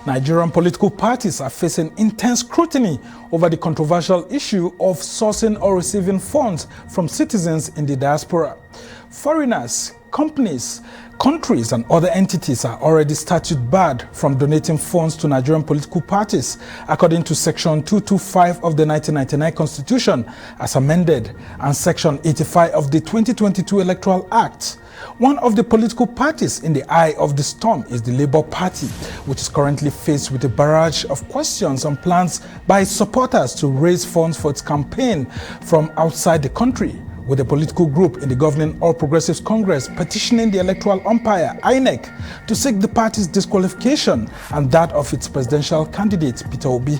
Nigerian political parties are facing intense scrutiny over the controversial issue of sourcing or receiving funds from citizens in the diaspora. Foreigners, companies, countries and other entities are already statute barred from donating funds to Nigerian political parties, according to Section 225 of the 1999 Constitution as amended and Section 85 of the 2022 Electoral Act. One of the political parties in the eye of the storm is the Labour Party, which is currently faced with a barrage of questions on plans by its supporters to raise funds for its campaign from outside the country, with a political group in the governing All Progressives Congress petitioning the electoral umpire, INEC, to seek the party's disqualification and that of its presidential candidate, Peter Obi.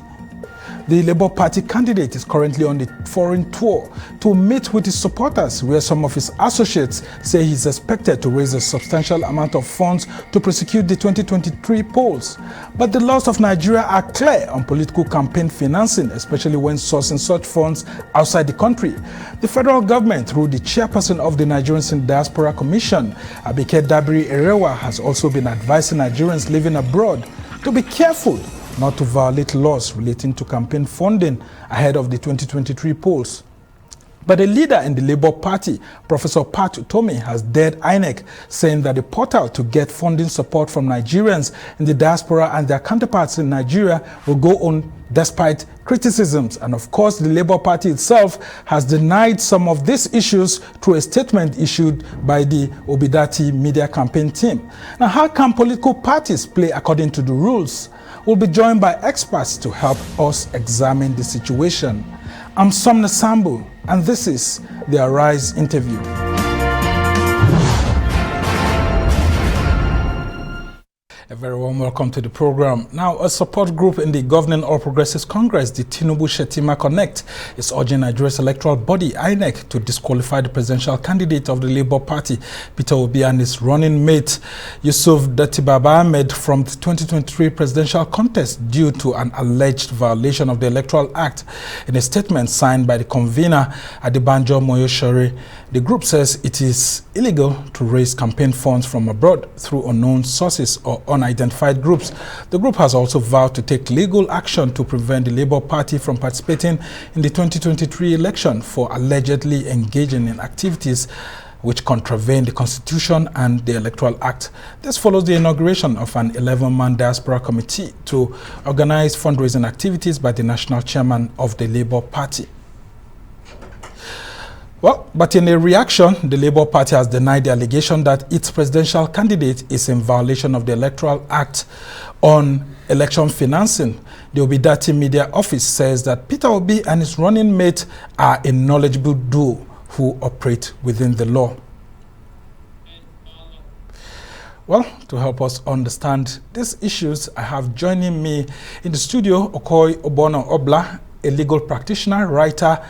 The Labour Party candidate is currently on the foreign tour to meet with his supporters, where some of his associates say he's expected to raise a substantial amount of funds to prosecute the 2023 polls. But the laws of Nigeria are clear on political campaign financing, especially when sourcing such funds outside the country. The federal government, through the chairperson of the Nigerians in Diaspora Commission, Abike Dabiri Erewa, has also been advising Nigerians living abroad to be careful not to violate laws relating to campaign funding ahead of the 2023 polls. But a leader in the Labour Party, Professor Pat Utomi, has dared INEC, saying that the portal to get funding support from Nigerians in the diaspora and their counterparts in Nigeria will go on despite criticisms. And of course, the Labour Party itself has denied some of these issues through a statement issued by the Obidati media campaign team. Now, how can political parties play according to the rules? We'll be joined by experts to help us examine the situation. I'm Somna Sambu, and this is the Arise interview. A very warm welcome to the program. Now, a support group in the governing All Progressives Congress, the Tinubu Shetima Connect, is urging Nigeria's electoral body, INEC, to disqualify the presidential candidate of the Labour Party, Peter Obi, and his running mate, Yusuf Datibaba Ahmed, from the 2023 presidential contest due to an alleged violation of the Electoral Act. In a statement signed by the convener, Adebanjo Moyoshore, the group says it is illegal to raise campaign funds from abroad through unknown sources or unidentified groups. The group has also vowed to take legal action to prevent the Labour Party from participating in the 2023 election for allegedly engaging in activities which contravene the Constitution and the Electoral Act. This follows the inauguration of an 11-man diaspora committee to organize fundraising activities by the national chairman of the Labour Party. Well, but in a reaction, the Labour Party has denied the allegation that its presidential candidate is in violation of the Electoral Act on election financing. The Obidati media office says that Peter Obi and his running mate are a knowledgeable duo who operate within the law. Well, to help us understand these issues, I have joining me in the studio Okoy Bono Obla, a legal practitioner, writer,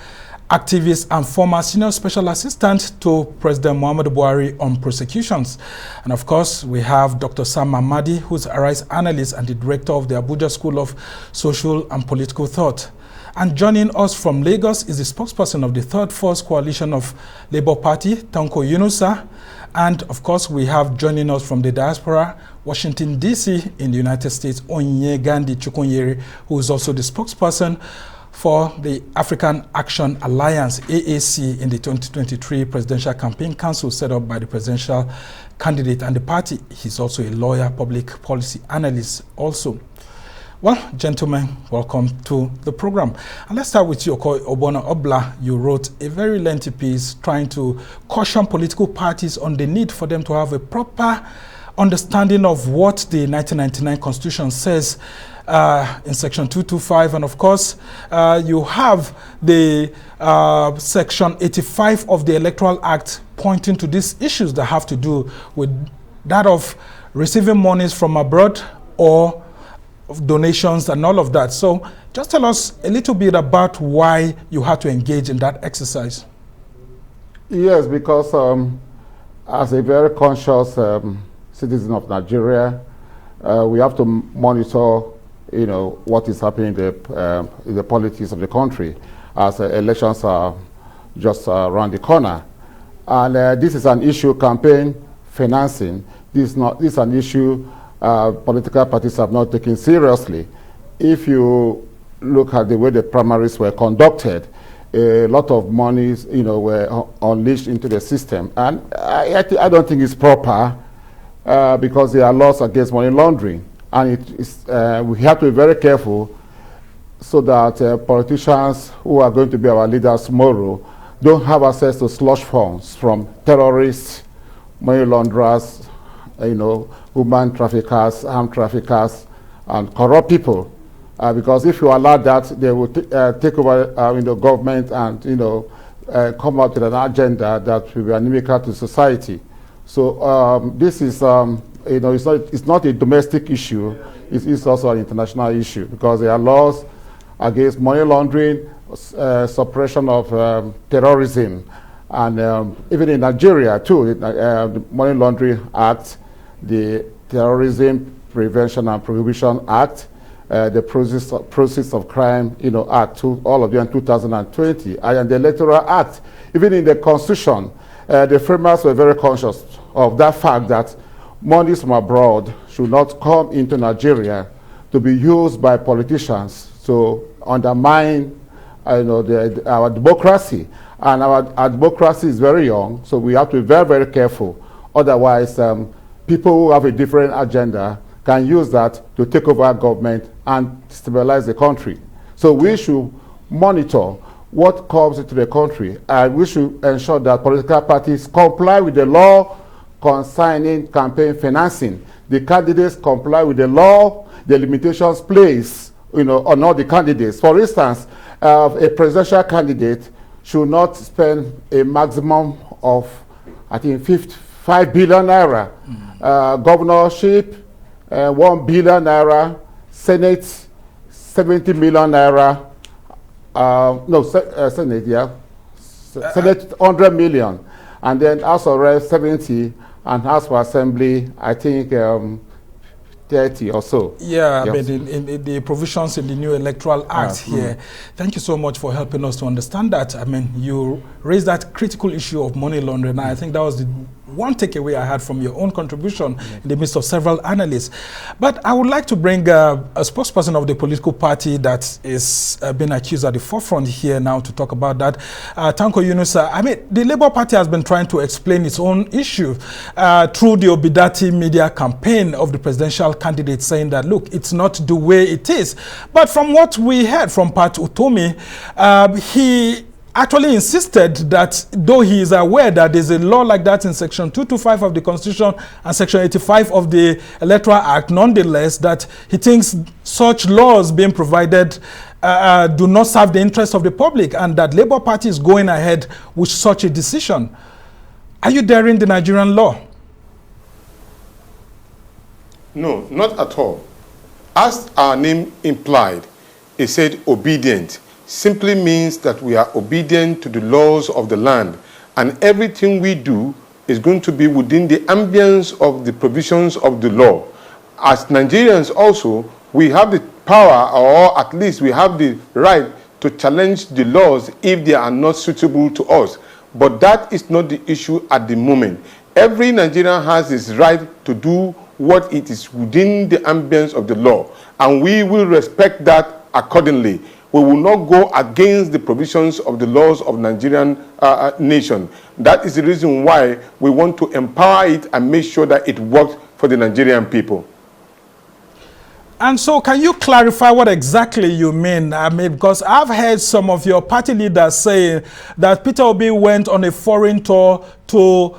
activist and former senior special assistant to President Muhammadu Buhari on prosecutions. And of course, we have Dr. Sam Amadi, who's a rights analyst and the director of the Abuja School of Social and Political Thought. And joining us from Lagos is the spokesperson of the Third Force Coalition of Labour Party, Tanko Yunusa. And of course, we have joining us from the diaspora, Washington, D.C. in the United States, Onyegandi Chukwunyere, who is also the spokesperson for the African Action Alliance, AAC, in the 2023 Presidential Campaign Council set up by the presidential candidate and the party. He's also a lawyer, public policy analyst also. Well, gentlemen, welcome to the program. And let's start with you, Bono Obla. You wrote a very lengthy piece trying to caution political parties on the need for them to have a proper understanding of what the 1999 Constitution says in Section 225, and of course, you have the Section 85 of the Electoral Act pointing to these issues that have to do with that of receiving monies from abroad or of donations and all of that. So just tell us a little bit about why you had to engage in that exercise. Yes, because as a very conscious citizen of Nigeria, we have to monitor what is happening in the politics of the country, as elections are just around the corner. And this is an issue, campaign financing. This is an issue political parties have not taken seriously. If you look at the way the primaries were conducted, a lot of monies, were unleashed into the system, and I don't think it's proper because there are laws against money laundering, and we have to be very careful so that politicians who are going to be our leaders tomorrow don't have access to slush funds from terrorists, money launderers, human traffickers, armed traffickers, and corrupt people. Because if you allow that, they will take over government and come out with an agenda that will be inimical to society. So this is it's not a domestic issue. It's also an international issue because there are laws against money laundering, suppression of terrorism, and even in Nigeria too, the Money Laundering Act, the Terrorism Prevention and Prohibition Act, the Process of Crime, Act, all of them in 2020, and the Electoral Act. Even in the Constitution, the framers were very conscious of that fact that monies from abroad should not come into Nigeria to be used by politicians to undermine, our democracy. And our democracy is very young, so we have to be very, very careful. Otherwise, people who have a different agenda can use that to take over government and stabilize the country. So we should monitor what comes into the country, and we should ensure that political parties comply with the law concerning campaign financing. The candidates comply with the law, the limitations placed on all the candidates. For instance, a presidential candidate should not spend a maximum of, I think, 5 billion naira. Governorship, 1 billion naira. Senate, 70 million naira. Senate, yeah. Senate, 100 million. And then House of Reps, 70. And House of Assembly, I think, 30 or so. Yeah, yes. But in the provisions in the new Electoral Act here, thank you so much for helping us to understand that. I mean, you raised that critical issue of money laundering. I think that was the one takeaway I had from your own contribution in the midst of several analysts. But I would like to bring a spokesperson of the political party that is being accused at the forefront here now to talk about that. Tanko Yunusa, I mean, the Labour Party has been trying to explain its own issue through the Obidati media campaign of the presidential candidate, saying that, look, it's not the way it is. But from what we heard from Pat Utomi, he actually insisted that though he is aware that there's a law like that in Section 225 of the Constitution and Section 85 of the Electoral Act, nonetheless, that he thinks such laws being provided do not serve the interest of the public, and that Labour Party is going ahead with such a decision. Are you daring the Nigerian law? No, not at all. As our name implied, it said obedient. Simply means that we are obedient to the laws of the land, and everything we do is going to be within the ambience of the provisions of the law. As Nigerians also, we have the power, or at least we have the right to challenge the laws if they are not suitable to us. But that is not the issue at the moment. Every Nigerian has his right to do what it is within the ambience of the law, and we will respect that accordingly. We will not go against the provisions of the laws of Nigerian nation. That is the reason why we want to empower it and make sure that it works for the Nigerian people. And so can you clarify what exactly you mean? I mean, because I've heard some of your party leaders say that Peter Obi went on a foreign tour to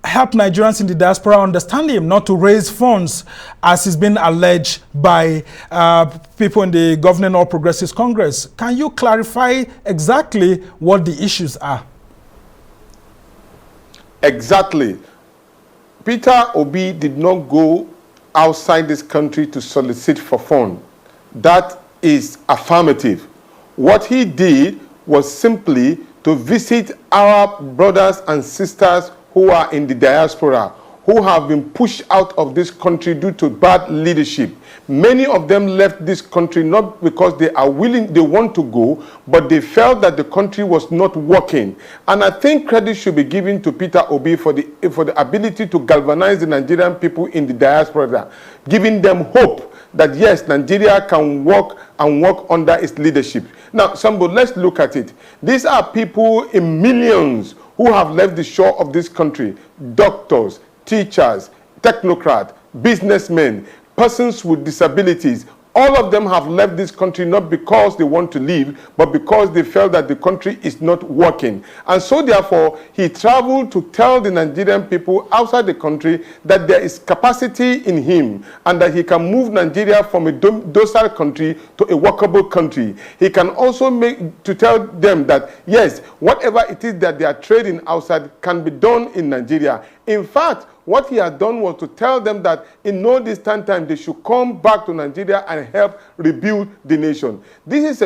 help Nigerians in the diaspora understand him, not to raise funds, as is being alleged by people in the Governing All Progressives Congress. Can you clarify exactly what the issues are? Exactly. Peter Obi did not go outside this country to solicit for funds. That is affirmative. What he did was simply to visit our brothers and sisters who are in the diaspora, who have been pushed out of this country due to bad leadership. Many of them left this country not because they are willing, they want to go, but they felt that the country was not working. And I think credit should be given to Peter Obi for the ability to galvanize the Nigerian people in the diaspora, giving them hope that yes, Nigeria can work and work under its leadership. Now, somebody, let's look at it. These are people in millions who have left the shore of this country. Doctors, teachers, technocrats, businessmen, persons with disabilities. All of them have left this country not because they want to leave, but because they felt that the country is not working. And so therefore, he traveled to tell the Nigerian people outside the country that there is capacity in him and that he can move Nigeria from a docile country to a workable country. He can also tell them that, yes, whatever it is that they are trading outside can be done in Nigeria. In fact, what he had done was to tell them that in no distant time they should come back to Nigeria and help rebuild the nation. These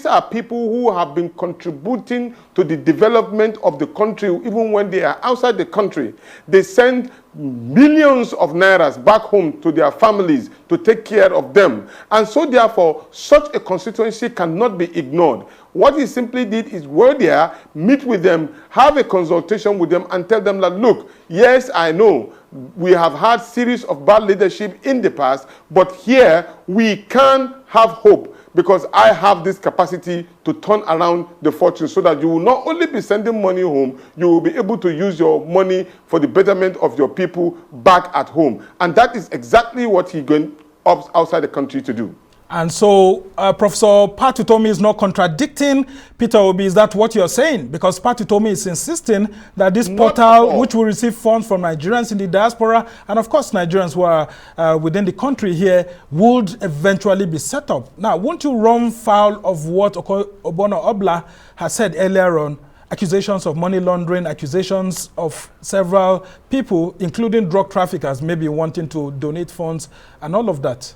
are people who have been contributing to the development of the country even when they are outside the country. They send millions of nairas back home to their families to take care of them. And so therefore, such a constituency cannot be ignored. What he simply did is go there, meet with them, have a consultation with them and tell them that, look, yes, I know we have had series of bad leadership in the past, but here we can have hope because I have this capacity to turn around the fortune so that you will not only be sending money home, you will be able to use your money for the betterment of your people back at home. And that is exactly what he's going outside the country to do. And so Professor Patutomi is not contradicting Peter Obi. Is that what you're saying? Because Patutomi is insisting that this portal, which will receive funds from Nigerians in the diaspora, and of course Nigerians who are within the country here, would eventually be set up. Now, won't you run foul of what Bono Obla has said earlier on? Accusations of money laundering, accusations of several people, including drug traffickers, maybe wanting to donate funds and all of that.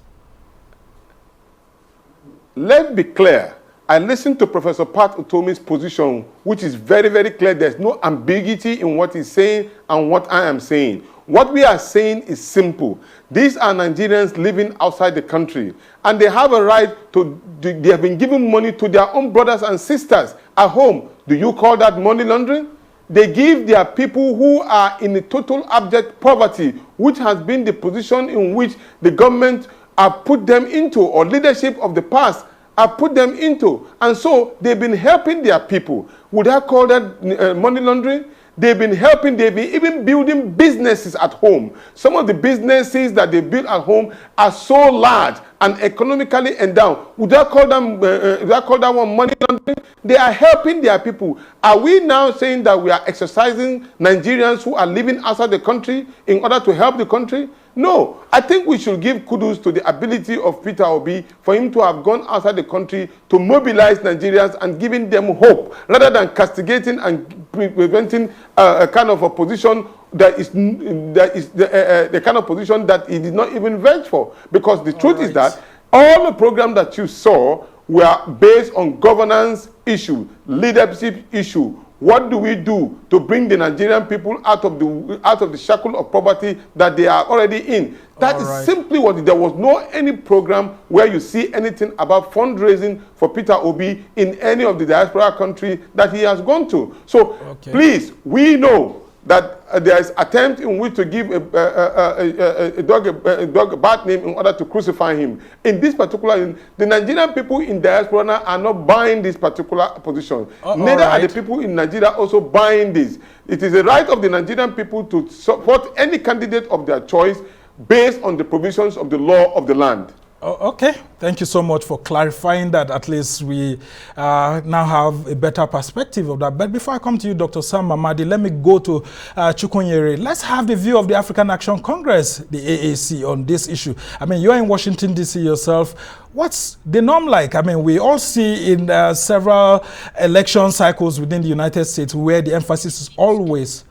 Let's be clear. I listened to Professor Pat Utomi's position, which is very, very clear. There's no ambiguity in what he's saying and what I am saying. What we are saying is simple. These are Nigerians living outside the country, and they have a right to, they have been giving money to their own brothers and sisters at home. Do you call that money laundering? They give their people who are in a total abject poverty, which has been the position in which the government have put them into, or leadership of the past have put them into. And so they've been helping their people. Would I call that money laundering? They've been helping, they've been even building businesses at home. Some of the businesses that they built at home are so large and economically endowed. Would I call that one money laundering? They are helping their people. Are we now saying that we are exercising Nigerians who are living outside the country in order to help the country? No, I think we should give kudos to the ability of Peter Obi for him to have gone outside the country to mobilize Nigerians and giving them hope, rather than castigating and preventing a kind of a position that is the kind of position that he did not even venture for. Because the truth is that all the programs that you saw were based on governance issue, leadership issue. What do we do to bring the Nigerian people out of the shackle of poverty that they are already in? That is simply what. There was no any program where you see anything about fundraising for Peter Obi in any of the diaspora country that he has gone to. So please, we know that there is attempt in which to give a dog a bad name in order to crucify him. In this particular, the Nigerian people in diaspora are not buying this particular position. Neither are the people in Nigeria also buying this. It is the right of the Nigerian people to support any candidate of their choice based on the provisions of the law of the land. Okay, thank you so much for clarifying that. At least we now have a better perspective of that. But before I come to you, Dr. Sam Amadi, let me go to Chukwunyere. Let's have the view of the African Action Congress, the AAC, on this issue. I mean, you're in Washington, D.C. yourself. What's the norm like? I mean, we all see in several election cycles within the United States where the emphasis is always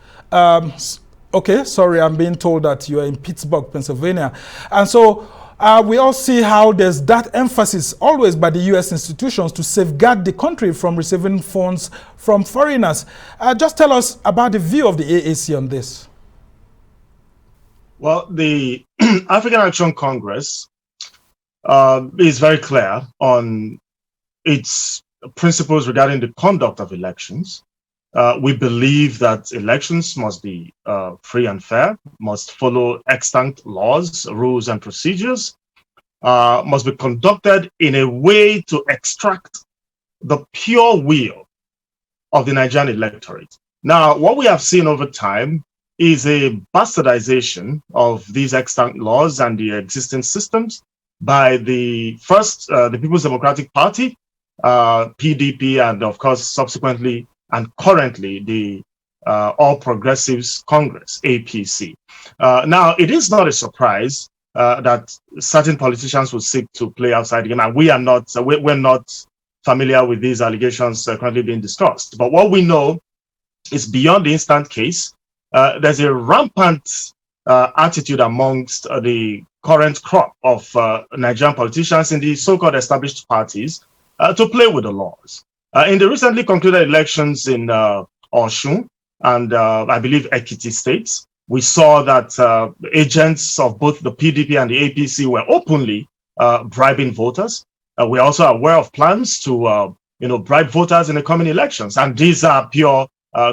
okay, sorry, I'm being told that you're in Pittsburgh, Pennsylvania. And so we all see how there's that emphasis always by the U.S. institutions to safeguard the country from receiving funds from foreigners. Just tell us about the view of the AAC on this. Well, the African Action Congress is very clear on its principles regarding the conduct of elections. We believe that elections must be free and fair, must follow extant laws, rules, and procedures, must be conducted in a way to extract the pure will of the Nigerian electorate. Now, what we have seen over time is a bastardization of these extant laws and the existing systems by the People's Democratic Party, PDP, and of course, subsequently and currently the All Progressives Congress, APC. Now, it is not a surprise that certain politicians will seek to play outside the game, and we're not familiar with these allegations currently being discussed. But what we know is beyond the instant case, there's a rampant attitude amongst the current crop of Nigerian politicians in the so-called established parties to play with the laws. In the recently concluded elections in Osun and I believe Ekiti states, we saw that agents of both the PDP and the APC were openly bribing voters. We're also aware of plans to bribe voters in the coming elections. And these are pure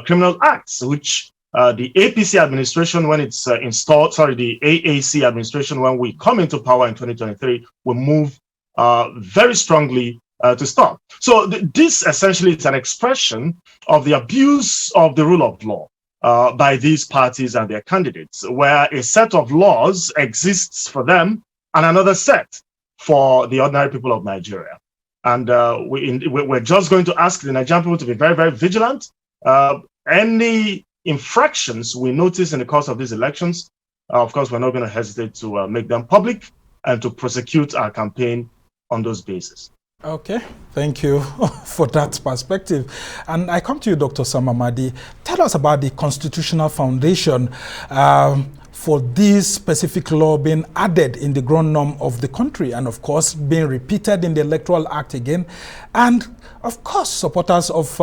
criminal acts, which the APC administration, when it's the AAC administration, when we come into power in 2023, will move very strongly to stop. So this essentially is an expression of the abuse of the rule of law by these parties and their candidates, where a set of laws exists for them and another set for the ordinary people of Nigeria. And we're just going to ask the Nigerian people to be very, very vigilant. Any infractions we notice in the course of these elections, of course, we're not going to hesitate to make them public and to prosecute our campaign on those bases. Okay, thank you for that perspective. And I come to you, Dr. Sam Amadi. Tell us about the constitutional foundation for this specific law being added in the ground norm of the country and, of course, being repeated in the Electoral Act again. And, of course, supporters of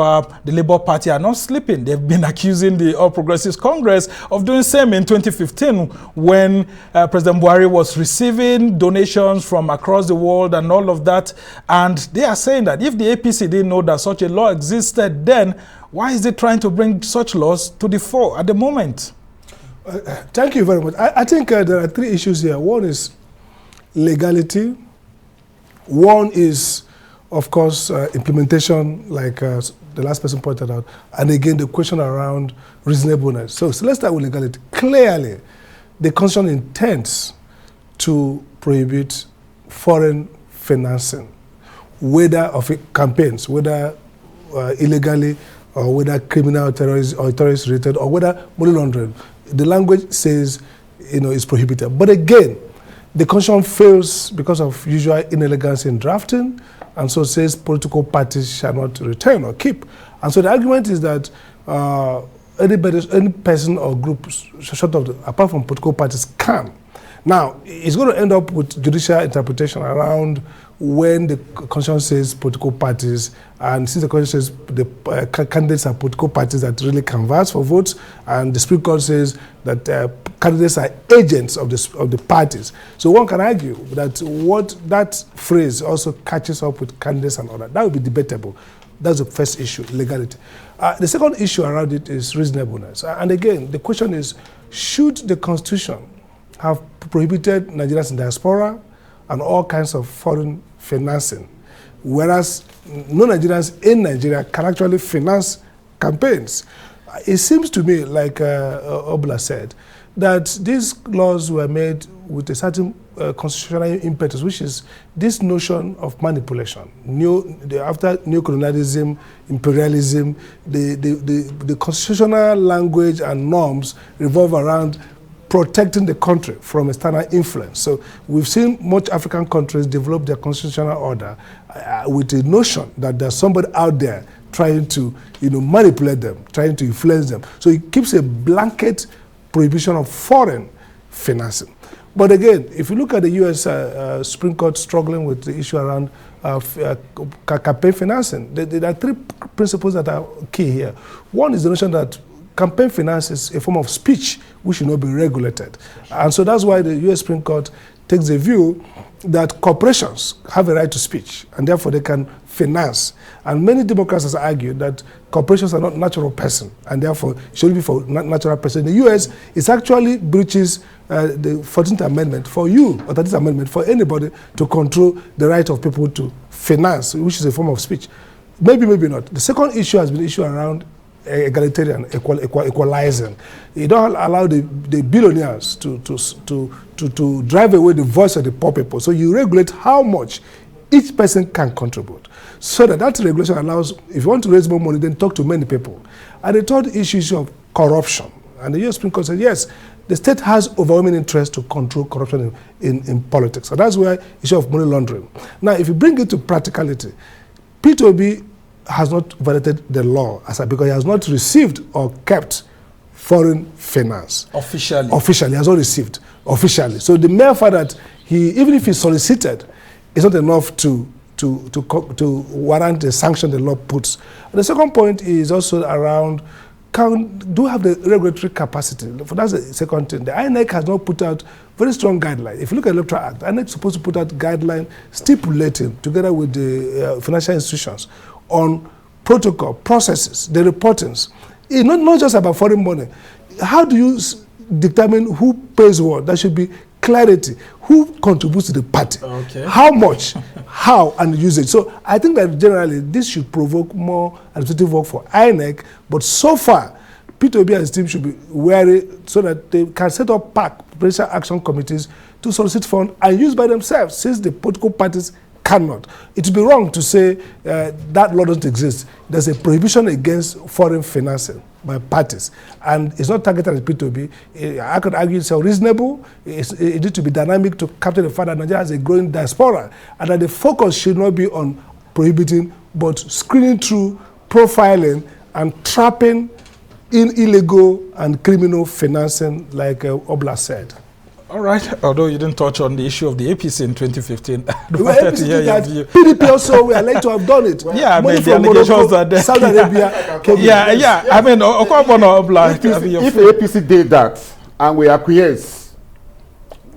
the Labour Party are not sleeping. They've been accusing the All Progressives Congress of doing the same in 2015 when President Buhari was receiving donations from across the world and all of that. And they are saying that if the APC didn't know that such a law existed then, why is it trying to bring such laws to the fore at the moment? Thank you very much. I think there are three issues here. One is legality. One is, of course, implementation, like the last person pointed out. And again, the question around reasonableness. So let's start with legality. Clearly, the Constitution intends to prohibit foreign financing, whether of campaigns, whether illegally, or whether criminal or terrorist related, or whether money laundering. The language says, is prohibited. But again, the Constitution fails because of usual inelegance in drafting, and so says political parties shall not return or keep. And so the argument is that any person or group, apart from political parties, can. Now, it's going to end up with judicial interpretation around when the Constitution says political parties, and since the Constitution says the candidates are political parties that really canvass for votes, and the Supreme Court says that candidates are agents of the parties. So one can argue that that phrase also catches up with candidates and all that. That would be debatable. That's the first issue, legality. The second issue around it is reasonableness. And again, the question is, should the Constitution have prohibited Nigerians in diaspora and all kinds of foreign financing, whereas non-Nigerians in Nigeria can actually finance campaigns? It seems to me, like Obla said, that these laws were made with a certain constitutional impetus, which is this notion of manipulation. After neocolonialism, imperialism, the constitutional language and norms revolve around protecting the country from external influence. So we've seen much African countries develop their constitutional order with the notion that there's somebody out there trying to manipulate them, trying to influence them. So it keeps a blanket prohibition of foreign financing. But again, if you look at the U.S. Supreme Court struggling with the issue around campaign financing, there are three principles that are key here. One is the notion that campaign finance is a form of speech which should not be regulated. And so that's why the U.S. Supreme Court takes the view that corporations have a right to speech, and therefore they can finance. And many Democrats have argued that corporations are not natural person, and therefore should be for natural person. In the U.S., it actually breaches the 14th Amendment for you, or 13th Amendment, for anybody to control the right of people to finance, which is a form of speech. Maybe, maybe not. The second issue has been the issue around egalitarian equalizing. You don't allow the billionaires to drive away the voice of the poor people. So you regulate how much each person can contribute. So that regulation allows, if you want to raise more money, then talk to many people. And the third issue of corruption. And the U.S. Supreme Court said, yes, the state has overwhelming interest to control corruption in politics. So that's where the issue of money laundering. Now, if you bring it to practicality, P2B has not violated the law because he has not received or kept foreign finance. Officially. Officially, he has not received. Officially. So the mere fact that even if he solicited, it's not enough to warrant the sanction the law puts. And the second point is also around, do have the regulatory capacity? That's the second thing. The INEC has not put out very strong guidelines. If you look at the Electoral Act, INEC is supposed to put out guidelines stipulating, together with the financial institutions, on protocol, processes, the reportings. It's not just about foreign money. How do you determine who pays what? There should be clarity. Who contributes to the party? Okay. How much? How? And usage. So I think that generally this should provoke more administrative work for INEC, but so far, P2B and his team should be wary so that they can set up presidential action committees to solicit funds and use by themselves, since the political parties cannot. It would be wrong to say that law doesn't exist. There's a prohibition against foreign financing by parties, and it's not targeted at P2B. I could argue it's reasonable. It needs to be dynamic to capture the fact that Nigeria has a growing diaspora, and that the focus should not be on prohibiting, but screening through, profiling, and trapping in illegal and criminal financing, like Obla said. All right, although you didn't touch on the issue of the APC in 2015. PDP also, we are late to have done it. Yeah, I mean, the allegations are there. Saudi Arabia. Yeah. I mean, Bono Obla. If the APC did that and we acquiesce,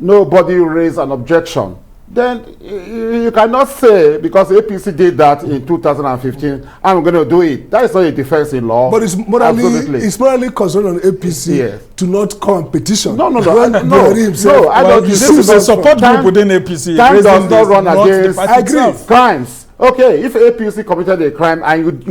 nobody raised an objection, then you cannot say, because APC did that in 2015, I'm going to do it. That is not a defense in law. But it's morally concerned on APC to not come and petition. No. I don't. This is a support group within APC. Time does not run against crimes. Okay, if APC committed a crime and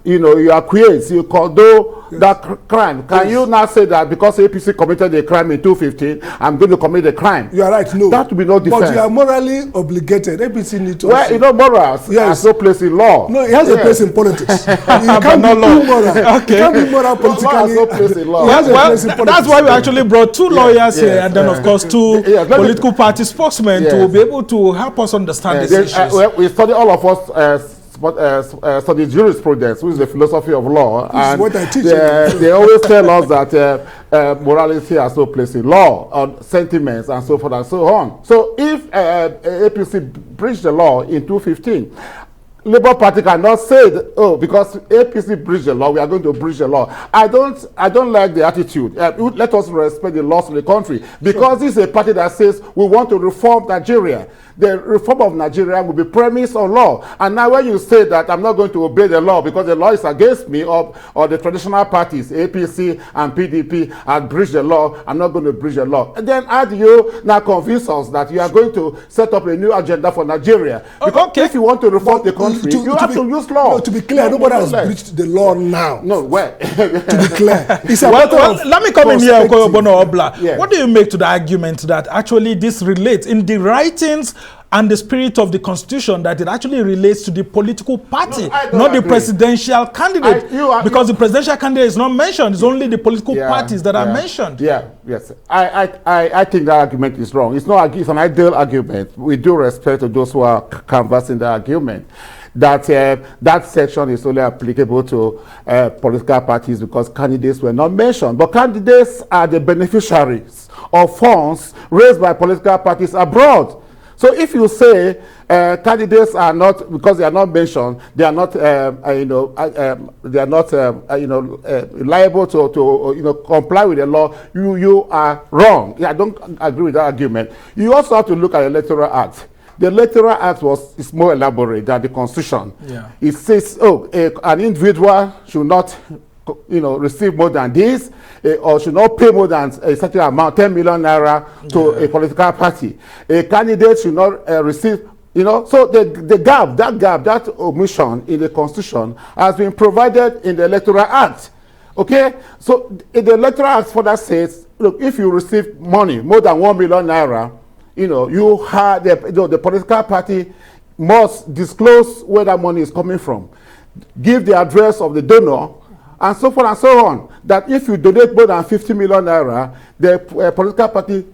you acquiesce, you condone that crime, can you not say that because APC committed a crime in 2015, I'm going to commit a crime? You are right, no. That would be no defense. But you are morally obligated. APC need to... Well, morals has no place in law. No, it has a place in politics. You can't be too moral. Okay. You can't be moral politically. Has no place in law. That's why we actually brought two lawyers here, and then, of course, two political party spokesmen to be able to help us understand these issues. We study all of us study jurisprudence, which is the philosophy of law, and what I teach they always tell us that morality has no place in law, on sentiments and so forth and so on. So if APC breached the law in 2015, Labour Party cannot say that, oh, because APC breached the law, we are going to breach the law. I don't like the attitude. Let us respect the laws of the country, because this is a party that says we want to reform Nigeria. The reform of Nigeria will be premised on law. And now when you say that I'm not going to obey the law because the law is against me, or the traditional parties, APC and PDP, have breached the law, I'm not going to breach the law. And then how do you now convince us that you are going to set up a new agenda for Nigeria? Because if you want to reform the country, you have to use law. No, to be clear, nobody has breached the law now. No, where? To be clear. It's a let me come in here, Bono Obla. Yeah. What do you make to the argument that actually this relates in the writings and the spirit of the Constitution, that it actually relates to the political party, not the presidential candidate? Because the presidential candidate is not mentioned. It's only the political parties that are mentioned. Yes. I think that argument is wrong. It's an ideal argument. We do respect to those who are canvassing the argument. That section is only applicable to political parties because candidates were not mentioned. But candidates are the beneficiaries of funds raised by political parties abroad. So if you say candidates are not, because they are not mentioned, they are not, they are not, liable to comply with the law, you are wrong. Yeah, I don't agree with that argument. You also have to look at the Electoral Act. The Electoral Act is more elaborate than the Constitution. Yeah. It says, an individual should not, receive more than this, or should not pay more than a certain amount, 10 million naira to a political party. A candidate should not receive, so that omission in the Constitution has been provided in the Electoral Act. Okay? So the Electoral Act further says, look, if you receive money, more than 1 million naira, you have the political party must disclose where that money is coming from, give the address of the donor, and so forth and so on. That if you donate more than 50 million naira, the political party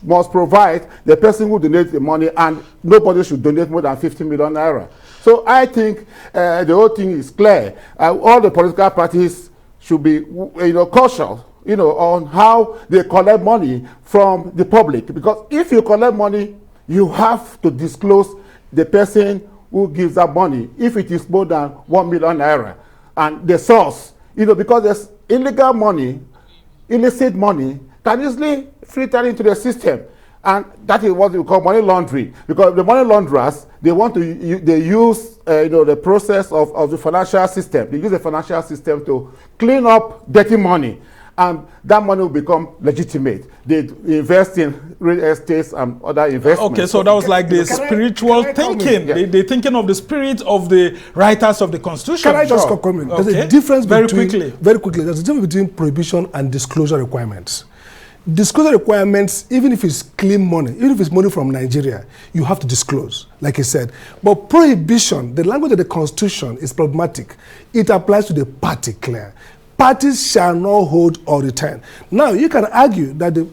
must provide the person who donates the money, and nobody should donate more than 50 million naira. So I think the whole thing is clear. All the political parties should be, cautious, on how they collect money from the public. Because if you collect money, you have to disclose the person who gives that money, if it is more than 1 million naira, and the source, because there's illegal money, illicit money, can easily filter into the system. And that is what we call money laundering. Because the money launderers, they use the process of the financial system. They use the financial system to clean up dirty money, and that money will become legitimate. They invest in real estate and other investments. Okay, so that was like the spiritual thinking. Yeah. They thinking of the spirit of the writers of the Constitution. Can I just comment? There's a difference very between, quickly. There's a difference between prohibition and disclosure requirements. Disclosure requirements, even if it's clean money, even if it's money from Nigeria, you have to disclose, like I said. But prohibition, the language of the Constitution is problematic. It applies to the party, clear. Parties shall not hold or return. Now, you can argue that the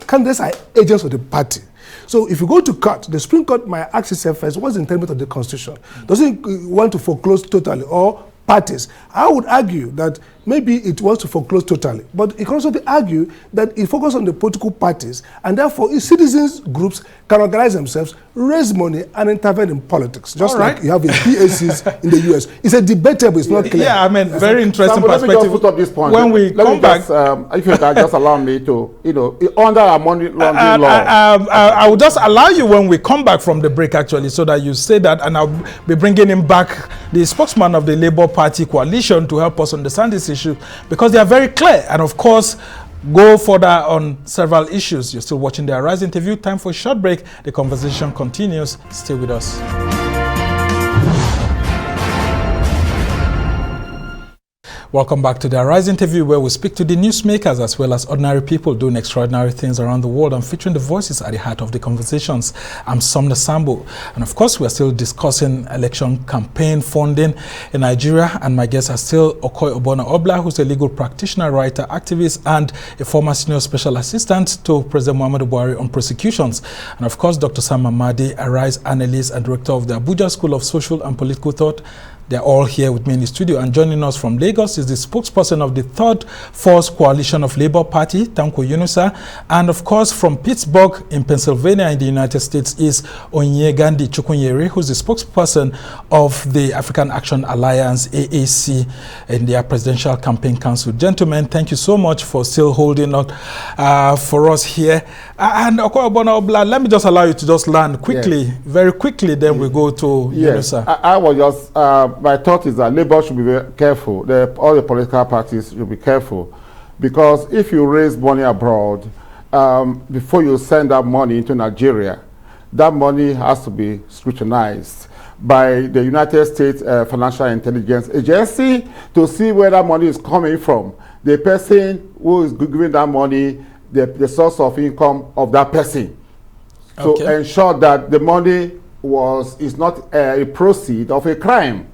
candidates are agents of the party. So if you go to court, the Supreme Court might ask itself first, what's the intent of the Constitution? Does it want to foreclose totally, or parties? I would argue that maybe it wants to foreclose totally, but it can also be argued that it focuses on the political parties, and therefore citizens groups can organize themselves, raise money, and intervene in politics, just like you have in PACs in the US. It's a debatable, it's not clear. Yeah, I mean, very interesting perspective. Let me just put up this point. When we come back, if you can just allow me to, under our money laundering law. I will just allow you when we come back from the break, actually, so that you say that, and I'll be bringing him back, the spokesman of the Labour Party coalition, to help us understand this issue, because they are very clear, and of course go further on several issues. You're still watching the Arise interview. Time for a short break. The conversation continues. Stay with us. Welcome back to the Arise interview, where we speak to the newsmakers as well as ordinary people doing extraordinary things around the world and featuring the voices at the heart of the conversations. I'm Somna Sambo, and of course we're still discussing election campaign funding in Nigeria, and my guests are still Bono Obla, who's a legal practitioner, writer, activist, and a former senior special assistant to President Muhammadu Buhari on prosecutions, and of course Dr. Sam Amadi, Arise analyst and director of the Abuja School of Social and Political Thought. They're all here with me in the studio, and joining us from Lagos is the spokesperson of the Third Force Coalition of Labour Party, Yunusa, and of course from Pittsburgh in Pennsylvania in the United States is Onyegandi Chukwunyere, who's the spokesperson of the African Action Alliance, AAC, in their Presidential Campaign Council. Gentlemen, thank you so much for still holding out for us here. And Bono Obla, let me just allow you to just land quickly, very quickly, then we go to Yunusa. I was just... my thought is that Labour should be very careful. All the political parties should be careful, because if you raise money abroad, before you send that money into Nigeria, that money has to be scrutinized by the United States Financial Intelligence Agency to see where that money is coming from. The person who is giving that money, the source of income of that person. So ensure that the money is not a proceed of a crime.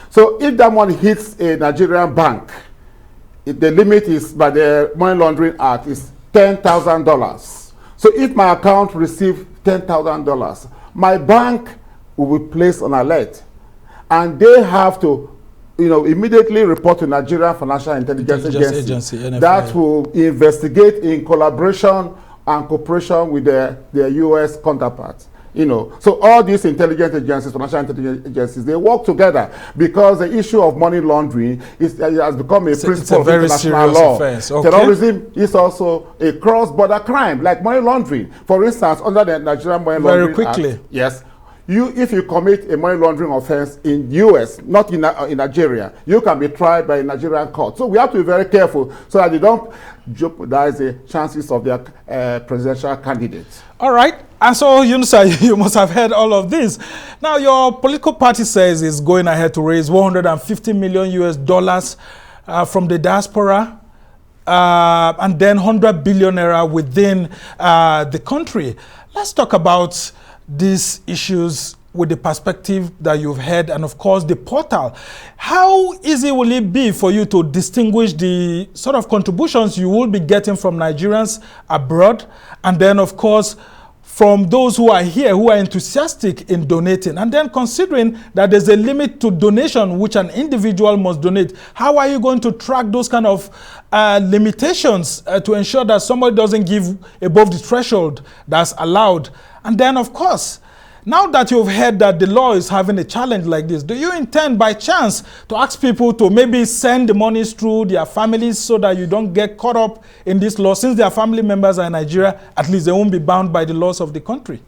So if that money hits a Nigerian bank, the limit is, by the Money Laundering Act, is $10,000. So if my account receives $10,000, my bank will be placed on alert, and they have to, immediately report to Nigerian Financial Intelligence Agency that will investigate in collaboration and cooperation with their U.S. counterparts. You know, so all these intelligence agencies, financial intelligence agencies, they work together because the issue of money laundering has become a principle of international law. Offense. Okay. Terrorism is also a cross-border crime, like money laundering. For instance, under the Nigerian Money Laundering Very quickly. Act, yes, if you commit a money laundering offense in US, not in Nigeria, you can be tried by a Nigerian court. So we have to be very careful so that they don't jeopardize the chances of their presidential candidates. All right. And so, Yunusa, you must have heard all of this. Now, your political party says it's going ahead to raise $150 million US from the diaspora, and then 100 billion naira within the country. Let's talk about these issues with the perspective that you've had, and of course the portal. How easy will it be for you to distinguish the sort of contributions you will be getting from Nigerians abroad, and then of course from those who are here who are enthusiastic in donating, and then considering that there's a limit to donation which an individual must donate? How are you going to track those kind of limitations to ensure that somebody doesn't give above the threshold that's allowed? And then of course, now that you've heard that the law is having a challenge like this, do you intend by chance to ask people to maybe send the monies through their families so that you don't get caught up in this law? Since their family members are in Nigeria, at least they won't be bound by the laws of the country.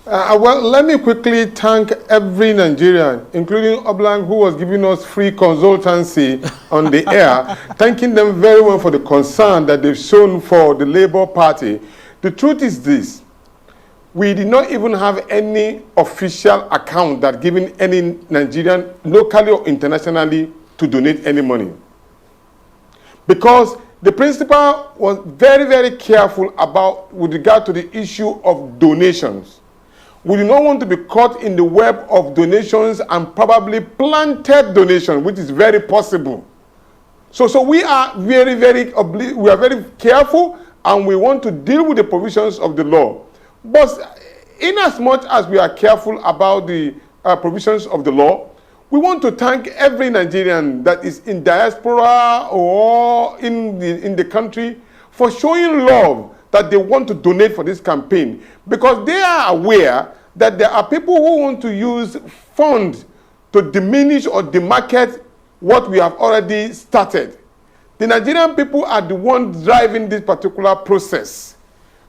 Well, let me quickly thank every Nigerian, including Obla, who was giving us free consultancy on the air, thanking them very well for the concern that they've shown for the Labour Party. The truth is this. We did not even have any official account that giving any Nigerian, locally or internationally, to donate any money. Because the principal was very, very careful about with regard to the issue of donations. We do not want to be caught in the web of donations and probably planted donation, which is very possible. So we are very careful, and we want to deal with the provisions of the law. But in as much as we are careful about the provisions of the law, we want to thank every Nigerian that is in diaspora or in the country for showing love that they want to donate for this campaign, because they are aware that there are people who want to use funds to diminish or demarket what we have already started. The Nigerian people are the ones driving this particular process.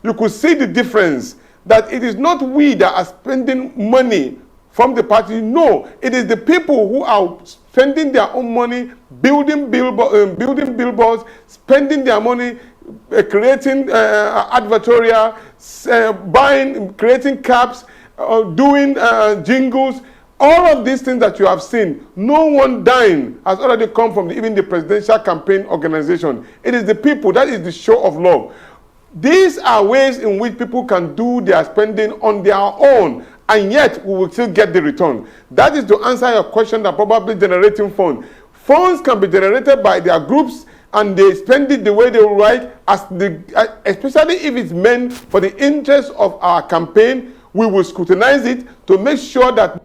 You could see the difference, that it is not we that are spending money from the party. No, it is the people who are spending their own money, building billboards, spending their money, creating advertorial, creating caps, doing jingles. All of these things that you have seen, no one dime has already come from even the presidential campaign organization. It is the people. That is the show of love. These are ways in which people can do their spending on their own, and yet we will still get the return. That is to answer your question that probably generating funds. Funds can be generated by their groups, and they spend it the way they would like, especially if it's meant for the interest of our campaign. We will scrutinize it to make sure that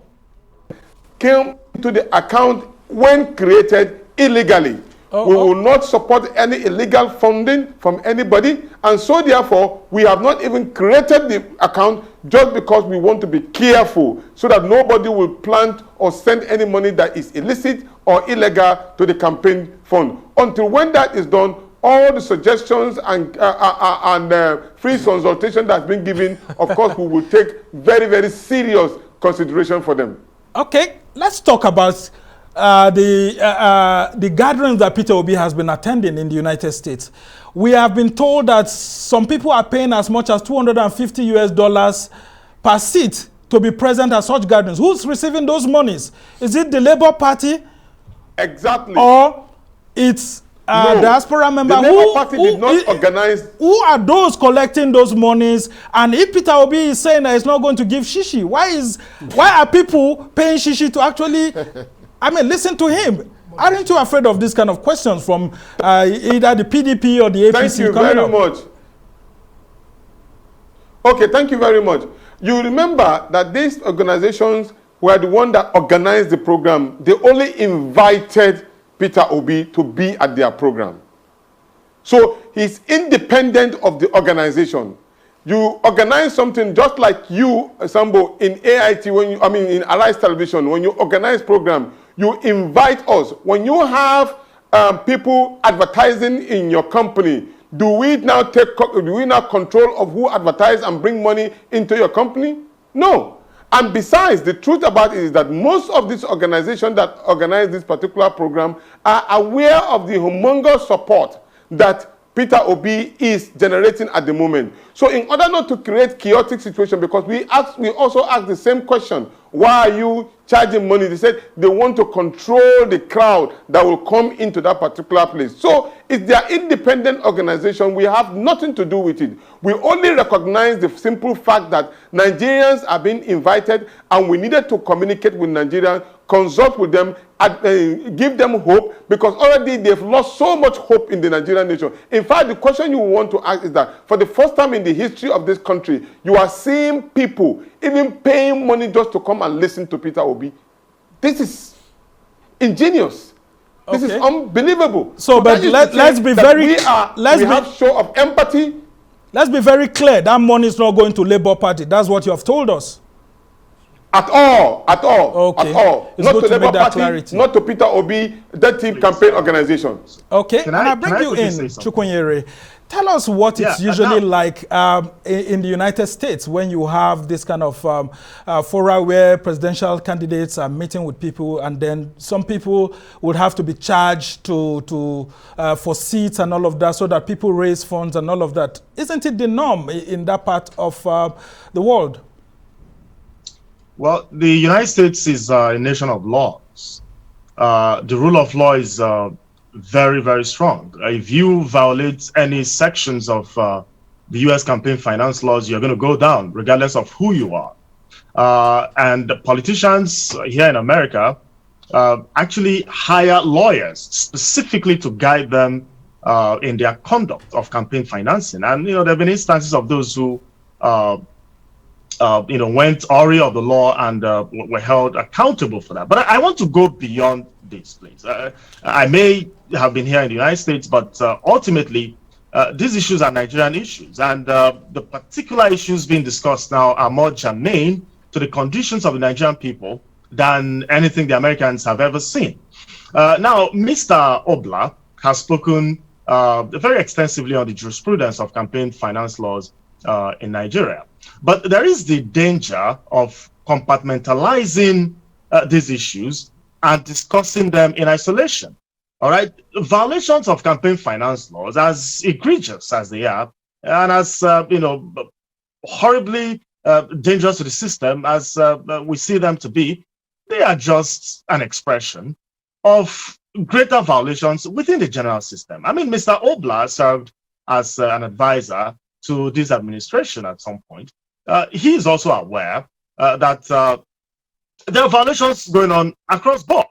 came to the account when created illegally. We will not support any illegal funding from anybody, and so therefore we have not even created the account just because we want to be careful so that nobody will plant or send any money that is illicit or illegal to the campaign fund. Until when that is done, all the suggestions and free consultation that's been given, of course, we will take very, very serious consideration for them. Okay, let's talk about the gatherings that Peter Obi has been attending in the United States. We have been told that some people are paying as much as $250 per seat to be present at such gatherings. Who's receiving those monies? Is it the Labour Party? Exactly. Or it's no, diaspora member? The Labour Party did not organize. Who are those collecting those monies? And if Peter Obi is saying that he's not going to give shishi, why are people paying shishi to actually... I mean, listen to him. Aren't you afraid of this kind of questions from either the PDP or the APC? Thank you very much. Okay, thank you very much. You remember that these organizations were the one that organized the program. They only invited Peter Obi to be at their program. So he's independent of the organization. You organize something just like you, Sambo, in AIT, in Arise Television, when you organize program, you invite us. When you have people advertising in your company, do we now control of who advertise and bring money into your company? No. And besides, the truth about it is that most of these organizations that organize this particular program are aware of the humongous support that Peter Obi is generating at the moment. So in order not to create chaotic situation, because we also ask the same question, why are you charging money? They said they want to control the crowd that will come into that particular place. So it's their independent organization. We have nothing to do with it. We only recognize the simple fact that Nigerians are being invited and we needed to communicate with Nigerians, consult with them, give them hope, because already they've lost so much hope in the Nigerian nation. In fact, the question you want to ask is that for the first time in the history of this country, you are seeing people even paying money just to come and listen to Peter Obi. This is ingenious. This is unbelievable. So but let's be very we have show of empathy. Let's be very clear. That money is not going to Labour Party. That's what you have told us. At all. Okay. At all. It's Not good to to make Labour that Party, clarity. not to Peter Obi, that team campaign organization. Okay, Can I I bring you in, Chukwunyere. Tell us what it's usually like in the United States when you have this kind of fora where presidential candidates are meeting with people, and then some people would have to be charged for seats and all of that, so that people raise funds and all of that. Isn't it the norm in that part of the world? Well, the United States is a nation of laws. The rule of law is very, very strong. If you violate any sections of the U.S. campaign finance laws, you're going to go down, regardless of who you are. And the politicians here in America actually hire lawyers specifically to guide them in their conduct of campaign financing. And, there have been instances of those who went awry of the law and were held accountable for that. But I want to go beyond this, please. I may have been here in the United States, but ultimately, these issues are Nigerian issues. And the particular issues being discussed now are more germane to the conditions of the Nigerian people than anything the Americans have ever seen. Now, Mr. Obla has spoken very extensively on the jurisprudence of campaign finance laws in Nigeria. But there is the danger of compartmentalizing these issues and discussing them in isolation. All right, violations of campaign finance laws, as egregious as they are, and as horribly dangerous to the system as we see them to be, they are just an expression of greater violations within the general system. I mean, Mr. Obla served as an advisor to this administration at some point. He is also aware that there are violations going on across board.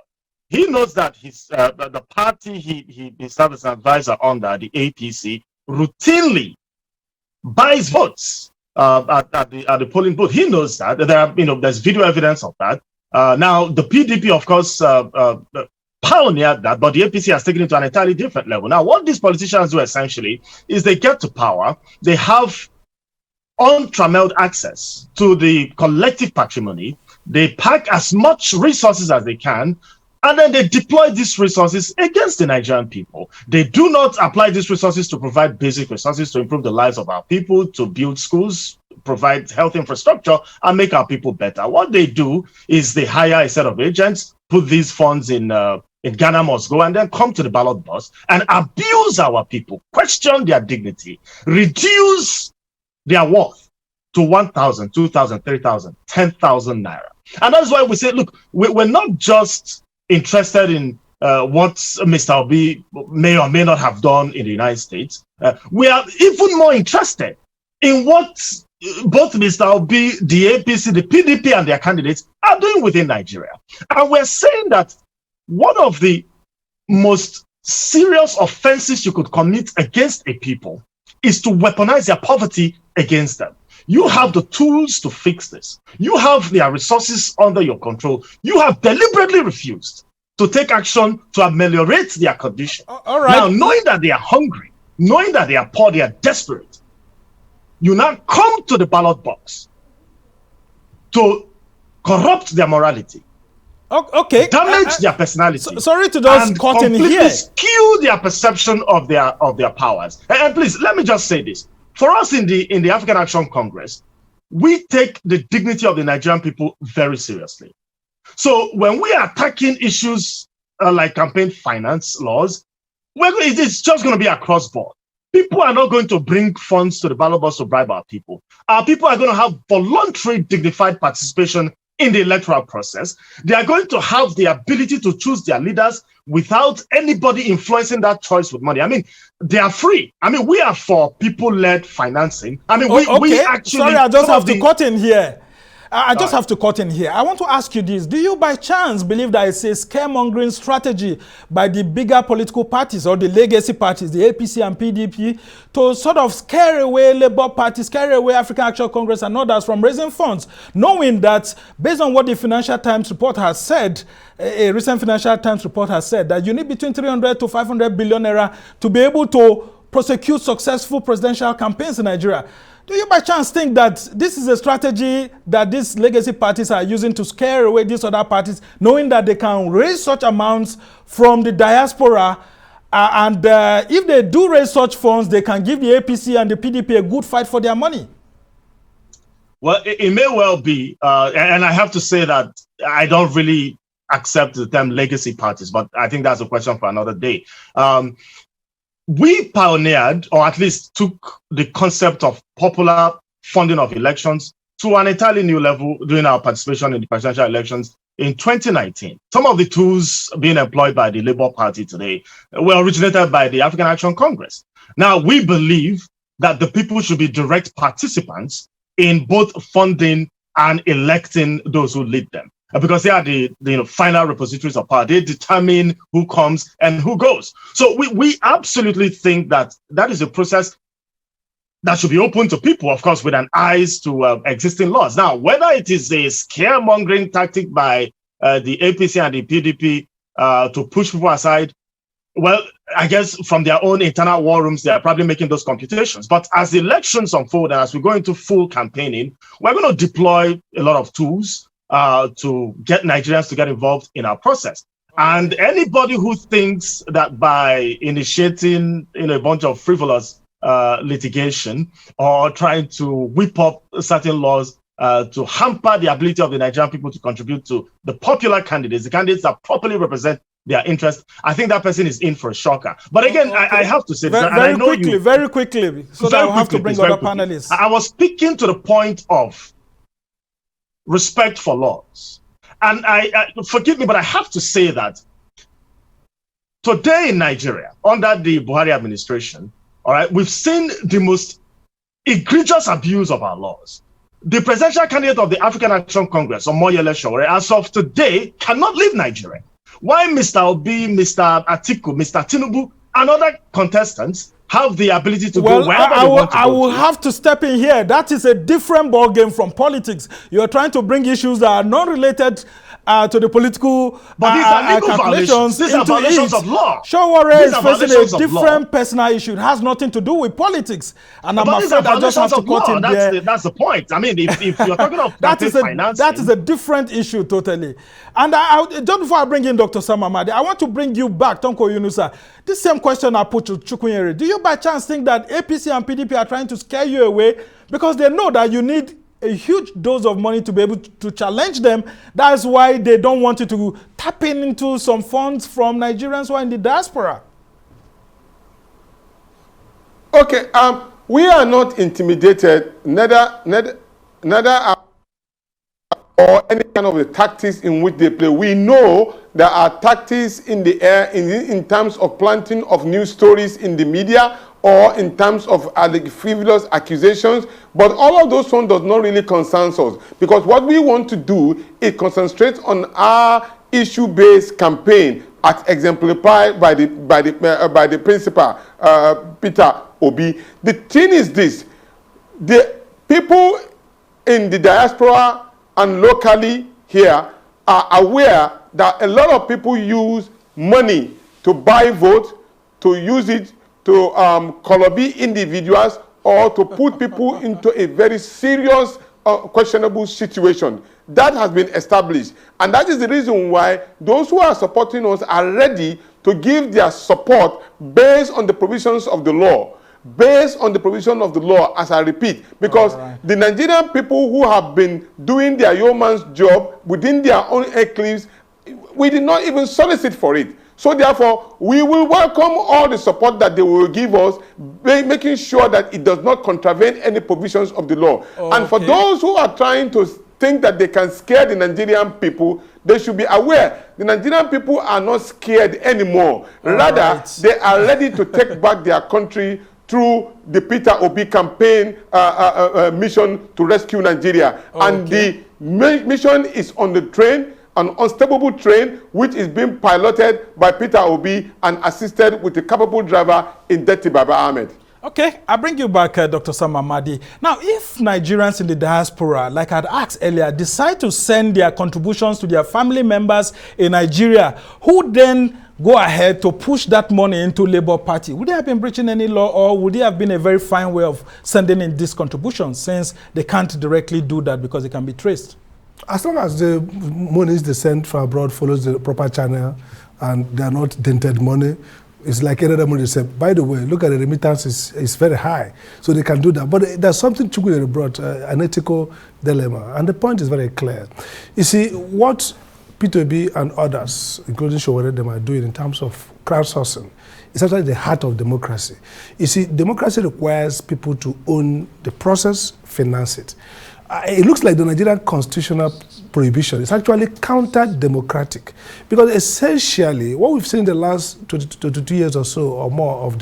He knows that the party he served as an advisor under, the APC, routinely buys votes at the polling booth. He knows that. There's video evidence of that. Now, the PDP, of course, pioneered that, but the APC has taken it to an entirely different level. Now, what these politicians do essentially is they get to power, they have untrammeled access to the collective patrimony, they pack as much resources as they can, and then they deploy these resources against the Nigerian people. They do not apply these resources to provide basic resources to improve the lives of our people, to build schools, provide health infrastructure, and make our people better. What they do is they hire a set of agents, put these funds in Ghana must go, and then come to the ballot box and abuse our people, question their dignity, reduce their worth to 1,000, 2,000, 3,000, 10,000 naira. And that's why we say, look, we're not just interested in what Mr. Obi may or may not have done in the United States. We are even more interested in what both Mr. Obi, the APC, the PDP, and their candidates are doing within Nigeria. And we're saying that one of the most serious offenses you could commit against a people is to weaponize their poverty against them. You have the tools to fix this. You have their resources under your control. You have deliberately refused to take action to ameliorate their condition. All right. Now, knowing that they are hungry, knowing that they are poor, they are desperate, You now come to the ballot box to corrupt their morality. Okay. Damage their personality. Sorry to just cut in here. And skew their perception of their powers. And please, let me just say this. For us in the African Action Congress, we take the dignity of the Nigerian people very seriously. So when we are attacking issues like campaign finance laws, it's just going to be across board. People are not going to bring funds to the ballot box to bribe our people. Our people are going to have voluntary, dignified participation in the electoral process. They are going to have the ability to choose their leaders without anybody influencing that choice with money. I mean, they are free. I mean, we are for people-led financing. I mean, we actually... Sorry, I just have to cut in here. I just have to cut in here. I want to ask you this. Do you by chance believe that it's a scaremongering strategy by the bigger political parties or the legacy parties, the APC and PDP, to sort of scare away Labour Party, scare away African Action Congress and others from raising funds, knowing that based on what the Financial Times report has said, a recent Financial Times report has said that you need between 300 to 500 billion naira to be able to prosecute successful presidential campaigns in Nigeria. Do you by chance think that this is a strategy that these legacy parties are using to scare away these other parties, knowing that they can raise such amounts from the diaspora, and if they do raise such funds, they can give the APC and the PDP a good fight for their money? Well, it may well be, and I have to say that I don't really accept the term legacy parties, but I think that's a question for another day. We pioneered, or at least took the concept of popular funding of elections to an entirely new level during our participation in the presidential elections in 2019. Some of the tools being employed by the Labour Party today were originated by the African Action Congress. Now, we believe that the people should be direct participants in both funding and electing those who lead them, because they are the final repositories of power. They determine who comes and who goes. So we absolutely think that that is a process that should be open to people, of course, with an eyes to existing laws. Now, whether it is a scaremongering tactic by the APC and the PDP to push people aside, well, I guess from their own internal war rooms, they are probably making those computations. But as the elections unfold and as we go into full campaigning, we're going to deploy a lot of tools to get Nigerians to get involved in our process. And anybody who thinks that by initiating a bunch of frivolous litigation or trying to whip up certain laws to hamper the ability of the Nigerian people to contribute to the popular candidates, the candidates that properly represent their interest, I think that person is in for a shocker. But again, I have to say, very quickly, so that I have to bring other panelists. I was speaking to the point of respect for laws. And I forgive me, but I have to say that today in Nigeria, under the Buhari administration, all right, we've seen the most egregious abuse of our laws. The presidential candidate of the African Action Congress, Omoyele Sowore, as of today, cannot leave Nigeria. Why Mr. Obi, Mr. Atiku, Mr. Tinubu, and other contestants have the ability to go wherever they want to go. I will have to step in here. That is a different ball game from politics. You are trying to bring issues that are not related to the political but these are legal calculations. These are violations of law. Sowore is facing a different personal issue. It has nothing to do with politics. And I'm afraid I just have to cut in there. That's the point. I mean, if you're talking of financing, that is a different issue totally. And just before I bring in Dr. Sam Amadi, I want to bring you back, Tonko Yunusa. This same question I put to Chukwunyere. Do you by chance think that APC and PDP are trying to scare you away because they know that you need a huge dose of money to be able to challenge them? That's why they don't want you to tap into some funds from Nigerians who are in the diaspora. Okay, we are not intimidated, neither or any kind of the tactics in which they play. We know there are tactics in the air in terms of planting of news stories in the media or in terms of frivolous accusations, but all of those ones does not really concern us, because what we want to do is concentrate on our issue-based campaign as exemplified by the principal, Peter Obi. The thing is this: the people in the diaspora and locally here are aware that a lot of people use money to buy vote, to use it to color individuals or to put people into a very serious, questionable situation. That has been established. And that is the reason why those who are supporting us are ready to give their support based on the provisions of the law. Based on the provision of the law, as I repeat, because the Nigerian people who have been doing their yeoman's job within their own enclaves, we did not even solicit for it. So therefore, we will welcome all the support that they will give us, making sure that it does not contravene any provisions of the law. And for those who are trying to think that they can scare the Nigerian people, they should be aware the Nigerian people are not scared anymore. Rather, they are ready to take back their country through the Peter Obi campaign mission to rescue Nigeria. And the mission is on the train, an unstable train, which is being piloted by Peter Obi and assisted with a capable driver in Deti Baba Ahmed. Okay, I bring you back, Dr. Sam Amadi. Now, if Nigerians in the diaspora, like I'd asked earlier, decide to send their contributions to their family members in Nigeria, who then go ahead to push that money into Labour Party, would they have been breaching any law, or would it have been a very fine way of sending in these contributions, since they can't directly do that because it can be traced? As long as the monies they send from abroad follows the proper channel and they are not dented money, it's like any other money they send. By the way, look at the remittance, is very high, so they can do that. But there's something Chukwunyere brought, an ethical dilemma, and the point is very clear. You see, what P2B and others, including Showore, them are doing in terms of crowdsourcing, is actually the heart of democracy. You see, democracy requires people to own the process, finance it. It looks like the Nigerian constitutional prohibition is actually counter-democratic, because essentially what we've seen in the last 22 years or so or more of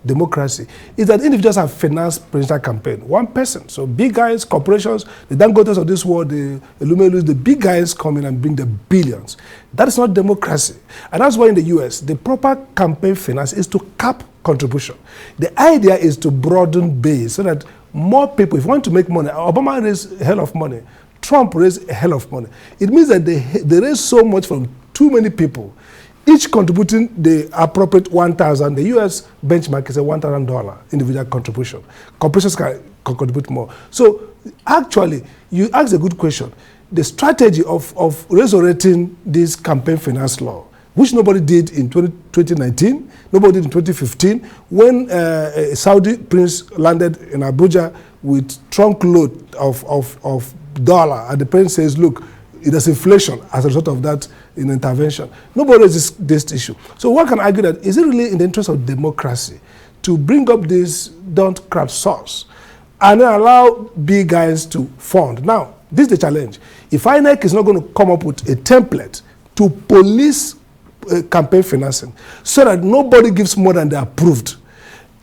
democracy is that individuals have financed presidential campaign. One person, so big guys, corporations, the Dangotes of this world, the Illuminati, the big guys come in and bring the billions. That is not democracy. And that's why in the US, the proper campaign finance is to cap contribution. The idea is to broaden base so that more people, if you want to make money, Obama raised a hell of money, Trump raised a hell of money. It means that they raise so much from too many people, each contributing the appropriate 1,000. The US benchmark is a $1,000 individual contribution. Corporations can contribute more. So actually, you asked a good question. The strategy of resurrecting this campaign finance law, which nobody did in 2019, nobody did in 2015, when a Saudi prince landed in Abuja with trunk load of dollar, and the prince says, look, there's inflation as a result of that in intervention. Nobody raises this issue. So one can argue that, is it really in the interest of democracy to bring up this don't crowdsource and then allow big guys to fund? Now, this is the challenge. If INEC is not going to come up with a template to police campaign financing so that nobody gives more than they approved,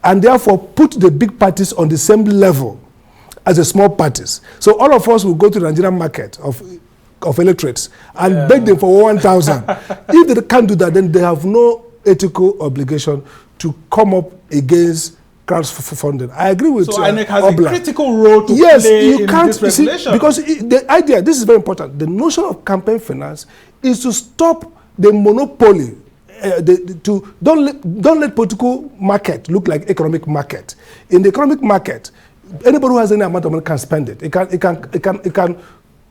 and therefore put the big parties on the same level as the small parties. So all of us will go to the Nigerian market of electorates and beg them for 1,000. If they can't do that, then they have no ethical obligation to come up against crowdfunding. I agree with INEC has Obla. a critical role to play in this regulation. Because the idea, this is very important, the notion of campaign finance is to stop the monopoly, don't let political market look like economic market. In the economic market, anybody who has any amount of money can spend it. It can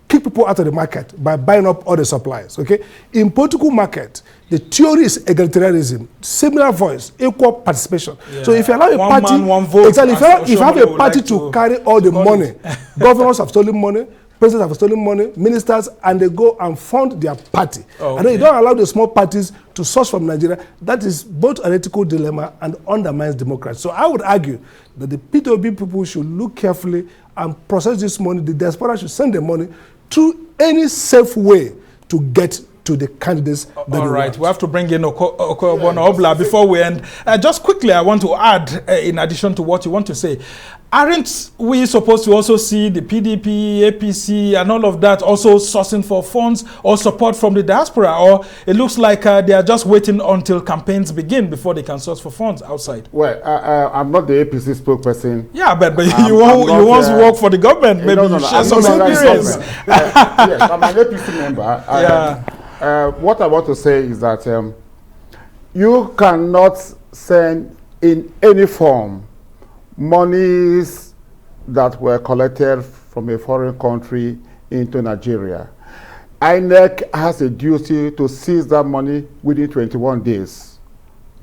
kick people out of the market by buying up all the supplies. Okay. In political market, the theory is egalitarianism, similar voice, equal participation. Yeah. So if you allow a one party, man, one vote, exactly, if you have a party to carry all the money, governors have stolen money, presidents have stolen money, ministers, and they go and fund their party. And then you don't allow the small parties to source from Nigeria. That is both an ethical dilemma and undermines democracy. So I would argue that the P2B people should look carefully and process this money. The diaspora should send the money through any safe way to get to the candidates that all right, we have to bring in Bono Obla before we end. Just quickly, I want to add, in addition to what you want to say, aren't we supposed to also see the PDP, APC, and all of that also sourcing for funds or support from the diaspora? Or it looks like they are just waiting until campaigns begin before they can source for funds outside? Well, I'm not the APC spokesperson. Yeah, but you once work for the government. Maybe you share some experience. Yes, I'm an APC member. What I want to say is that you cannot send in any form monies that were collected from a foreign country into Nigeria, INEC has a duty to seize that money within 21 days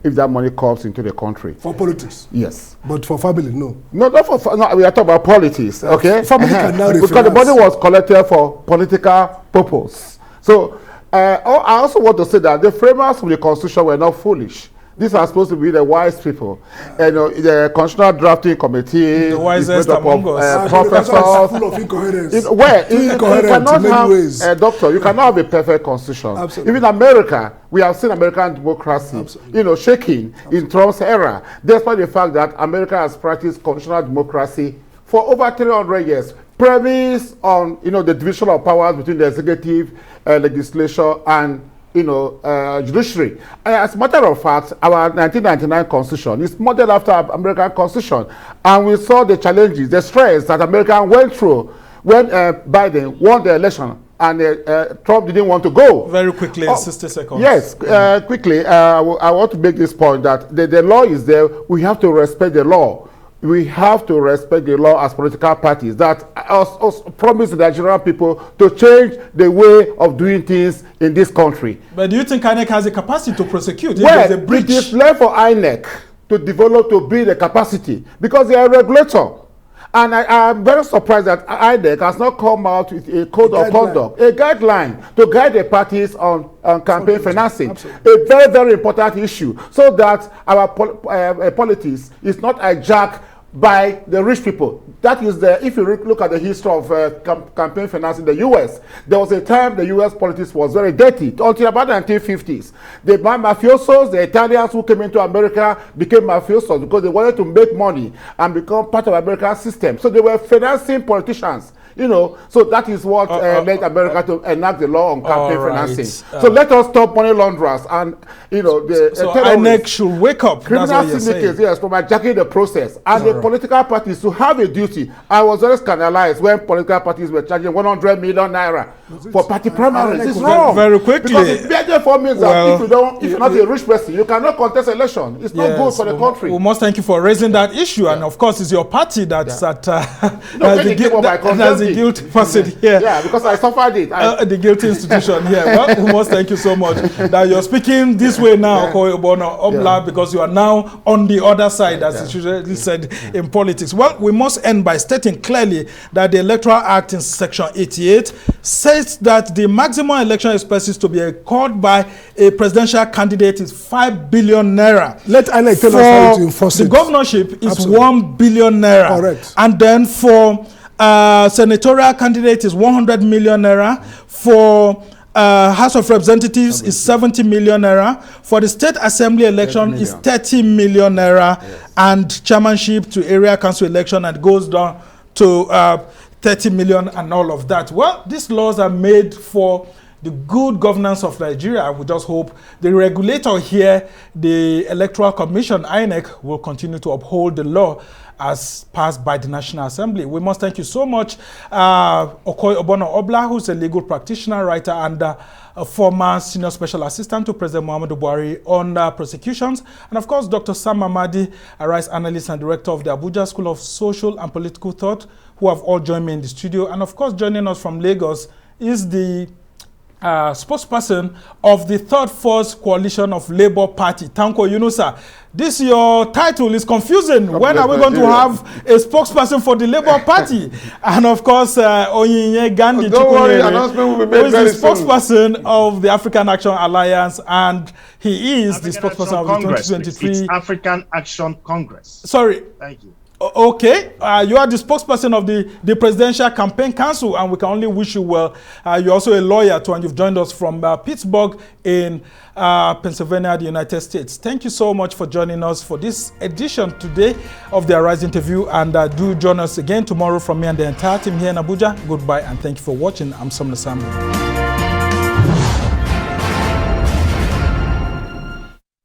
if that money comes into the country. For politics? Yes. But for family, no? No, not for, no, we are talking about politics, okay? Family can now because the money was collected for political purpose. So, I also want to say that the framers of the Constitution were not foolish. These are supposed to be the wise people. The Constitutional Drafting Committee, the wisest among us. Professors. Full of incoherence. You cannot have, doctor, you cannot have a perfect constitution. Absolutely. Even America, we have seen American democracy, Absolutely. shaking in Trump's era, despite the fact that America has practiced constitutional democracy for over 300 years, premised on, the division of powers between the executive, legislature, and judiciary. As a matter of fact, our 1999 Constitution is modeled after American Constitution, and we saw the challenges, the stress that America went through when Biden won the election and Trump didn't want to go. Very quickly, in 60 seconds. Yes, quickly, I want to make this point that the law is there. We have to respect the law. We have to respect the law as political parties that promise the Nigerian people to change the way of doing things in this country. But do you think INEC has the capacity to prosecute? Well, a breach? it is left for INEC to develop, to build the capacity, because they are a regulator. And I am very surprised that INEC has not come out with a code of conduct, a guideline to guide the parties on campaign financing. Absolutely. A very, very important issue, so that our politics is not hijacked by the rich people. That is if you look at the history of campaign finance in the US, there was a time the US politics was very dirty, until about the 1950s. The mafiosos, the Italians who came into America became mafiosos because they wanted to make money and become part of American system. So they were financing politicians. So that is what led America to enact the law on campaign financing. So let us stop money launderers and, so INEC should wake up. Criminal syndicates, yes, from hijacking the process. And the political parties to have a duty. I was very scandalized when political parties were charging 100 million naira for party primaries. It's wrong. Very quickly. Because it therefore means that if you're not a rich person, you cannot contest election. It's not good for the country. We must thank you for raising that issue. And of course, it's your party that's at the guilty person here. Yeah, because I suffered it. The guilty institution here. Well, we must thank you so much that you're speaking this way now, Bono Obla, because you are now on the other side, as it's usually said in politics. Well, we must end by stating clearly that the Electoral Act in Section 88 says that the maximum election expenses to be called by a presidential candidate is 5 billion naira. Let INEC tell us how to enforce it. The governorship is 1 billion naira. Correct. And then for senatorial candidate is 100 million naira. For House of Representatives is 70 million naira. For the State Assembly election is 30 million naira. Yes. And chairmanship to area council election, and goes down to 30 million and all of that. Well, these laws are made for the good governance of Nigeria. We just hope the regulator here, the Electoral Commission, INEC, will continue to uphold the law as passed by the National Assembly. We must thank you so much, Bono Obla, who's a legal practitioner, writer, and a former senior special assistant to President Muhammadu Buhari on prosecutions, and of course, Dr. Sam Amadi, a rights analyst and director of the Abuja School of Social and Political Thought, who have all joined me in the studio. And of course, joining us from Lagos is the spokesperson of the Third Force Coalition of Labour Party, Tanko Yunusa. This your title is confusing. When are we going to have a spokesperson for the Labour Party? And of course, Onyinye Gandhi Chukwunyere, who is the spokesperson of the African Action Alliance, and he is the spokesperson of the 2023 It's African Action Congress. Sorry. Thank you. Okay, you are the spokesperson of the Presidential Campaign Council, and we can only wish you well. You're also a lawyer too, and you've joined us from Pittsburgh in Pennsylvania, the United States. Thank you so much for joining us for this edition today of the Arise interview, and do join us again tomorrow from me and the entire team here in Abuja. Goodbye, and thank you for watching. I'm Sam Nasamu.